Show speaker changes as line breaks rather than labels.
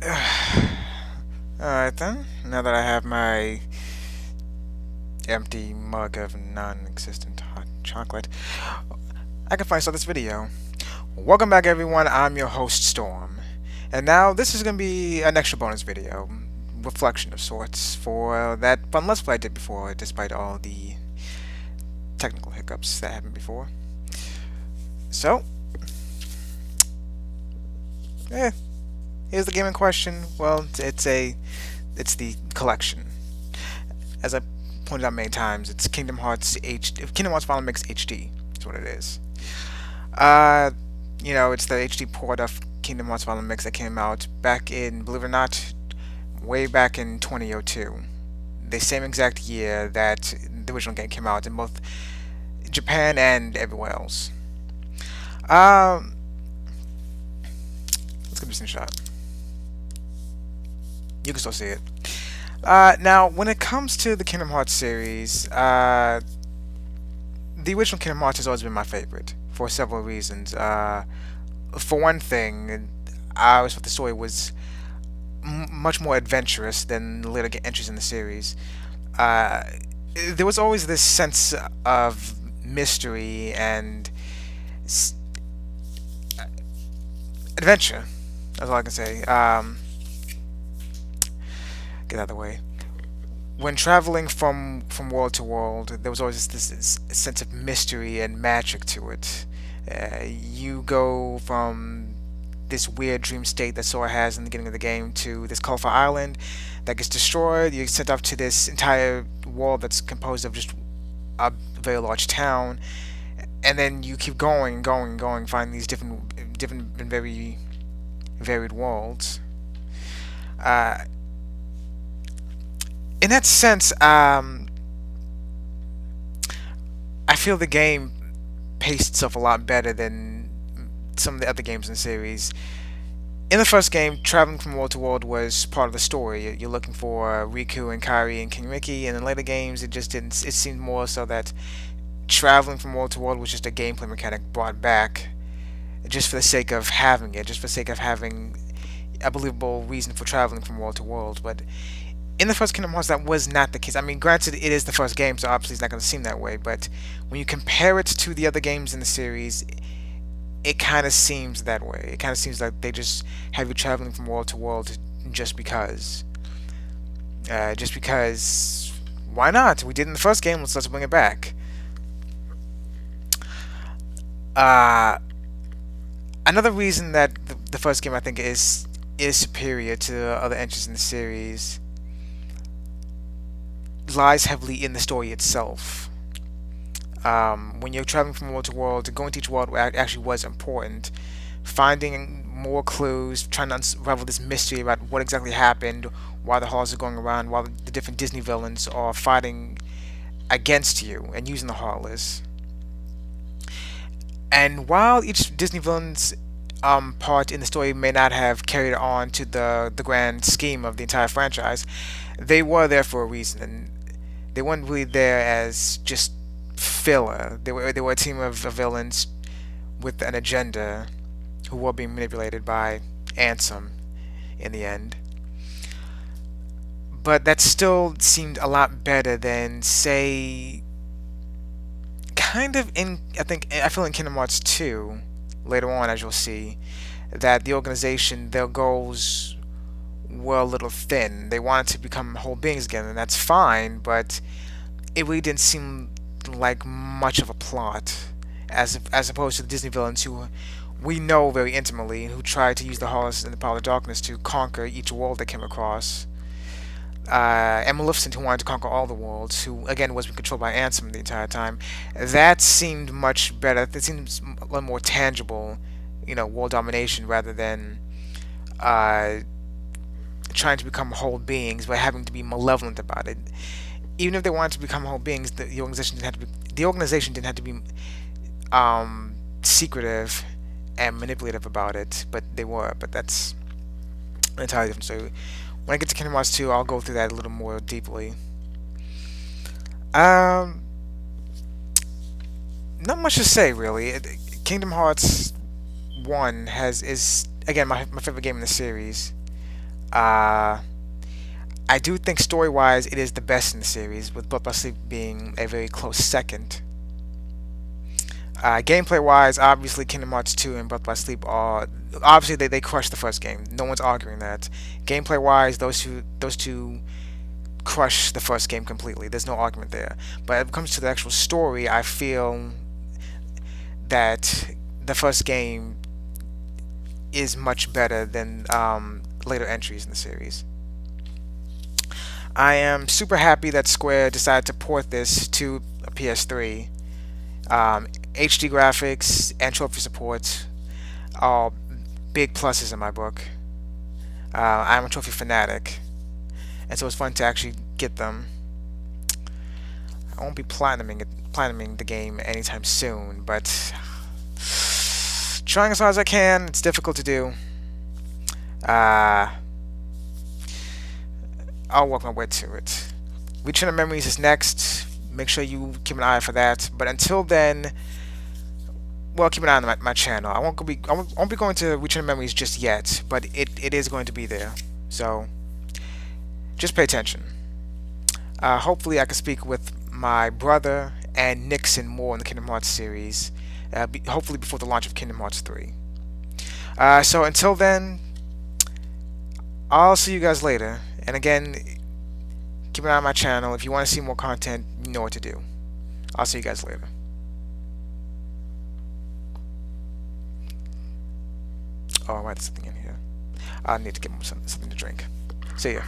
Alright then, now that I have my empty mug of non-existent hot chocolate, I can finally start this video. Welcome back everyone, I'm your host Storm. And now this is going to be an extra bonus video, reflection of sorts, for that fun Let's Play I did before, despite all the technical hiccups that happened before. So, here's the game in question. Well, it's the collection. As I pointed out many times, it's Kingdom Hearts Final Mix HD. That's what it is. Uh, it's the HD port of Kingdom Hearts Final Mix that came out back in, believe it or not, way back in 2002. The same exact year that the original game came out in both Japan and everywhere else. Um, let's give this a shot. You can still see it. Now, when it comes to the Kingdom Hearts series, the original Kingdom Hearts has always been my favorite for several reasons. For one thing, I always thought the story was much more adventurous than the later entries in the series. Uh, there was always this sense of mystery and s- adventure. That's all I can say. Get out of the way. When traveling from world to world, there was always this sense of mystery and magic to it. You go from this weird dream state that Sora has in the beginning of the game to this colorful island that gets destroyed. You're sent off to this entire world that's composed of just a very large town, and then you keep going, going, going, finding these different and very varied worlds. Uh, in that sense, I feel the game paced itself a lot better than some of the other games in the series. In the first game, traveling from world to world was part of the story. You're looking for Riku and Kairi and King Ricky, and in later games, it just didn't. It seemed more so that traveling from world to world was just a gameplay mechanic brought back just for the sake of having it, just for the sake of having a believable reason for traveling from world to world. But in the first Kingdom Hearts, that was not the case. I mean, granted, it is the first game, so obviously it's not going to seem that way. But when you compare it to the other games in the series, it kind of seems that way. It kind of seems like they just have you traveling from world to world just because. Just because. Why not? We did in the first game. Let's bring it back. Uh, Another reason that the first game I think is superior to other entries in the series lies heavily in the story itself. When you're traveling from world to world, going to each world actually was important. Finding more clues, trying to unravel this mystery about what exactly happened, why the halls are going around, why the different Disney villains are fighting against you and using the Heartless. And while each Disney villain's part in the story may not have carried on to the grand scheme of the entire franchise, they were there for a reason, and they weren't really there as just filler. They were a team of villains with an agenda who were being manipulated by Ansem in the end. But that still seemed a lot better than, say, kind of in I feel in Kingdom Hearts 2 later on, as you'll see, that the organization, their goals were a little thin. They wanted to become whole beings again, and that's fine, but it really didn't seem like much of a plot, as opposed to the Disney villains who we know very intimately, who tried to use the Hollis and the power of darkness to conquer each world they came across. And Maleficent, who wanted to conquer all the worlds, who again was controlled by Ansem the entire time. That seemed much better. It seemed a little more tangible, world domination rather than uh, trying to become whole beings but having to be malevolent about it. Even if they wanted to become whole beings, the organization didn't have to be secretive and manipulative about it, but they were. But that's an entirely different story. When I get to Kingdom Hearts 2, I'll go through that a little more deeply. Um, Not much to say really. Kingdom Hearts 1 is again my favorite game in the series. Uh, I do think story-wise it is the best in the series, with Blood by Sleep being a very close second. Gameplay-wise, obviously Kingdom Hearts 2 and Breath by Sleep are obviously they crushed the first game. No one's arguing that. Gameplay-wise, those two crush the first game completely. There's no argument there. But when it comes to the actual story, I feel that the first game is much better than later entries in the series. I am super happy that Square decided to port this to a PS3. HD graphics and trophy support are big pluses in my book. I'm a trophy fanatic, and so it's fun to actually get them. I won't be platinuming the game anytime soon, but trying as hard as I can. It's difficult to do. I'll work my way to it. Reaching the Memories is next. Make sure you keep an eye out for that. But until then, well, keep an eye on my channel. I won't be going to Reaching the Memories just yet, but it is going to be there. So just pay attention. Hopefully, I can speak with my brother and Nixon more in the Kingdom Hearts series. Hopefully before the launch of Kingdom Hearts 3. So until then, I'll see you guys later. And again, keep an eye on my channel. If you want to see more content, you know what to do. I'll see you guys later. Oh, I write something in here. I need to get something to drink. See ya.